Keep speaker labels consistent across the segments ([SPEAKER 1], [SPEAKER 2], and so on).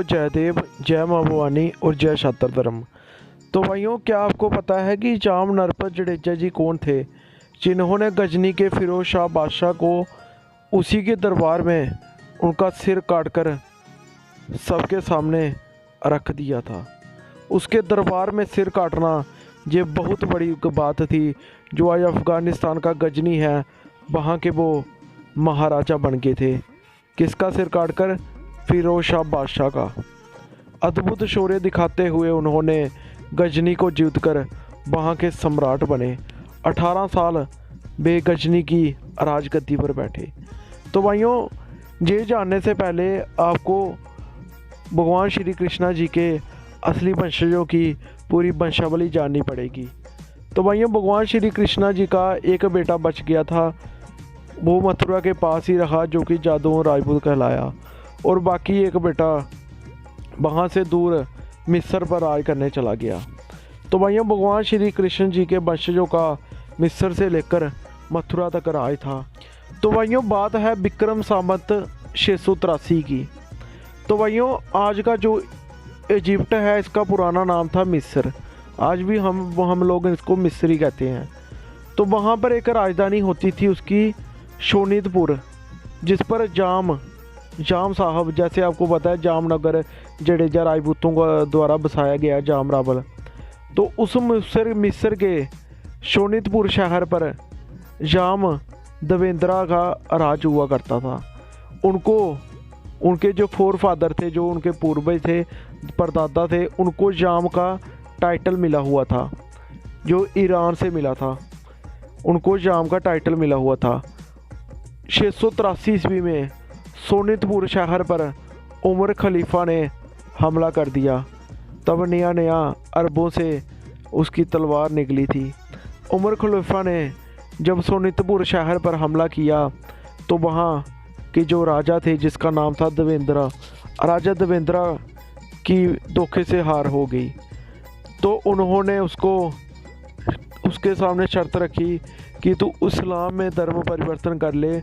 [SPEAKER 1] भाइयों, जयदेव, जय माँ भवानी और जय छात्र धर्म। तो भाइयों, क्या आपको पता है कि जाम नरपत जडेजा जी कौन थे, जिन्होंने गजनी के फिरोज शाह बादशाह को उसी के दरबार में उनका सिर काटकर सबके सामने रख दिया था। उसके दरबार में सिर काटना ये बहुत बड़ी बात थी। जो आज अफ़गानिस्तान का गजनी है, वहाँ के वो महाराजा बन गए थे। किसका सिर काटकर? फिरोज शाह बादशाह का। अद्भुत शौर्य दिखाते हुए उन्होंने गजनी को जीतकर वहाँ के सम्राट बने। 18 साल वे गजनी की राजगद्दी पर बैठे। तो भाइयों, ये जानने से पहले आपको भगवान श्री कृष्णा जी के असली वंशजों की पूरी वंशावली जाननी पड़ेगी। तो भाइयों, भगवान श्री कृष्णा जी का एक बेटा बच गया था, वो मथुरा के पास ही रहा, जो कि जादू राजपूत कहलाया, और बाकी एक बेटा वहाँ से दूर मिस्र पर राज करने चला गया। तो भाइयों, भगवान श्री कृष्ण जी के वंशजों का मिस्र से लेकर मथुरा तक राज था। तो भाइयों, बात है विक्रम संवत 683 की। तो भाइयों, आज का जो इजिप्ट है, इसका पुराना नाम था मिस्र। आज भी हम लोग इसको मिस्र ही कहते हैं। तो वहाँ पर एक राजधानी होती थी उसकी, शोनितपुर, जिस पर जाम साहब, जैसे आपको पता है जामनगर जडेजा राजपूतों द्वारा बसाया गया जाम रावल। तो उस मिस्र के शोनितपुर शहर पर जाम देवेंद्रा का राज हुआ करता था। उनके जो फोर फादर थे, जो उनके पूर्वज थे, परदादा थे, उनको जाम का टाइटल मिला हुआ था, जो ईरान से मिला था। उनको जाम का टाइटल मिला हुआ था। 683 ईस्वी में सोनितपुर शहर पर उमर खलीफा ने हमला कर दिया। तब नया अरबों से उसकी तलवार निकली थी। उमर खलीफा ने जब सोनितपुर शहर पर हमला किया तो वहाँ के जो राजा थे, जिसका नाम था देवेंद्रा, राजा देवेंद्रा की धोखे से हार हो गई। तो उन्होंने उसके सामने शर्त रखी कि तू इस्लाम में धर्म परिवर्तन कर ले,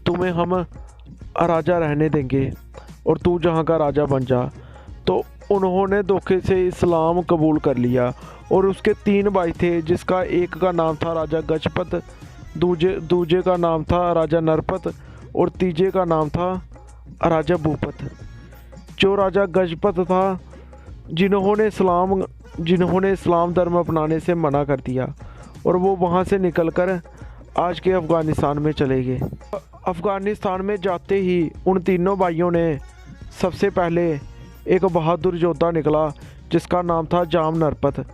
[SPEAKER 1] तुम्हें हम राजा रहने देंगे और तू जहाँ का राजा बन जा। तो उन्होंने धोखे से इस्लाम कबूल कर लिया। और उसके 3 भाई थे, जिसका एक का नाम था राजा गजपत, दूजे का नाम था राजा नरपत और तीजे का नाम था राजा भूपत। जो राजा गजपत था, जिन्होंने इस्लाम धर्म अपनाने से मना कर दिया, और वो वहाँ से निकलकर आज के अफ़गानिस्तान में चले गए। अफ़गानिस्तान में जाते ही उन तीनों भाइयों ने सबसे पहले एक बहादुर योद्धा निकला, जिसका नाम था जाम नरपत।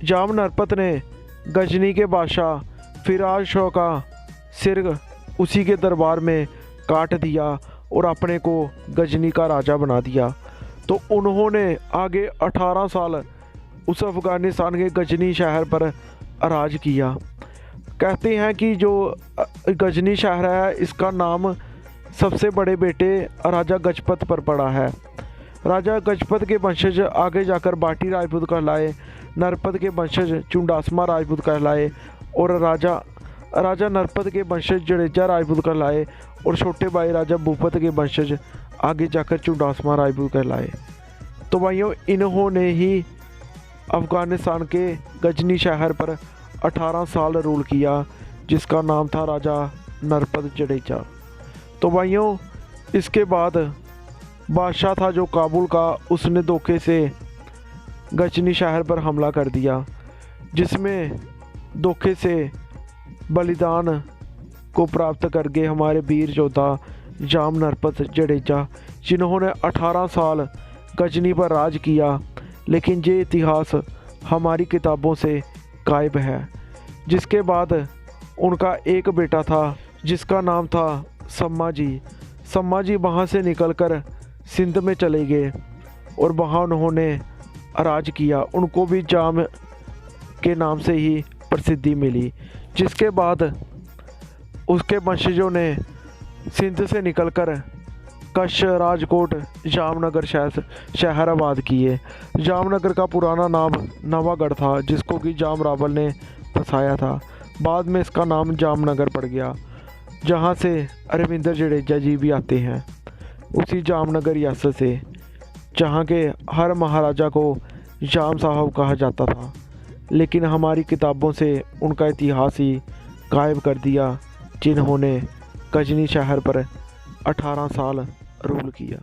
[SPEAKER 1] जाम नरपत ने गजनी के बादशाह फिराज शाह का सिर उसी के दरबार में काट दिया और अपने को गजनी का राजा बना दिया। तो उन्होंने आगे 18 साल उस अफ़गानिस्तान के गजनी शहर पर राज किया। कहते हैं कि जो गजनी शहर है, इसका नाम सबसे बड़े बेटे राजा गजपत पर पड़ा है। राजा गजपत के वंशज आगे जाकर बाटी राजपूत कहलाए, नरपत के वंशज चुंडासमा राजपूत कहलाए, और राजा नरपत के वंशज जडेजा राजपूत कहलाए, और छोटे भाई राजा भूपत के वंशज आगे जाकर चुंडासमा राजपूत कहलाए। तो भाइयों, इन्होंने ही अफ़गानिस्तान के गजनी शहर पर 18 साल रूल किया, जिसका नाम था राजा नरपत जडेजा। तो भाइयों, इसके बाद बादशाह था जो काबुल का, उसने धोखे से गजनी शहर पर हमला कर दिया, जिसमें धोखे से बलिदान को प्राप्त कर गए हमारे वीर योद्धा जाम नरपत जडेजा, जिन्होंने 18 साल गजनी पर राज किया। लेकिन ये इतिहास हमारी किताबों से गायब है। जिसके बाद उनका एक बेटा था, जिसका नाम था सम्मा जी वहाँ से निकलकर सिंध में चले गए और वहाँ उन्होंने राज किया। उनको भी जाम के नाम से ही प्रसिद्धि मिली। जिसके बाद उसके वंशजों ने सिंध से निकलकर कच्छ, राजकोट, जामनगर शहर आबाद किए। जामनगर का पुराना नाम नवागढ़ था, जिसको कि जाम रावल ने बसाया था। बाद में इसका नाम जामनगर पड़ गया, जहाँ से रविंद्र जडेजा जी भी आते हैं, उसी जामनगर रियासत से। जहाँ के हर महाराजा को जाम साहब कहा जाता था, लेकिन हमारी किताबों से उनका इतिहास ही गायब कर दिया, जिन्होंने गजनी शहर पर 18 साल रूल किया।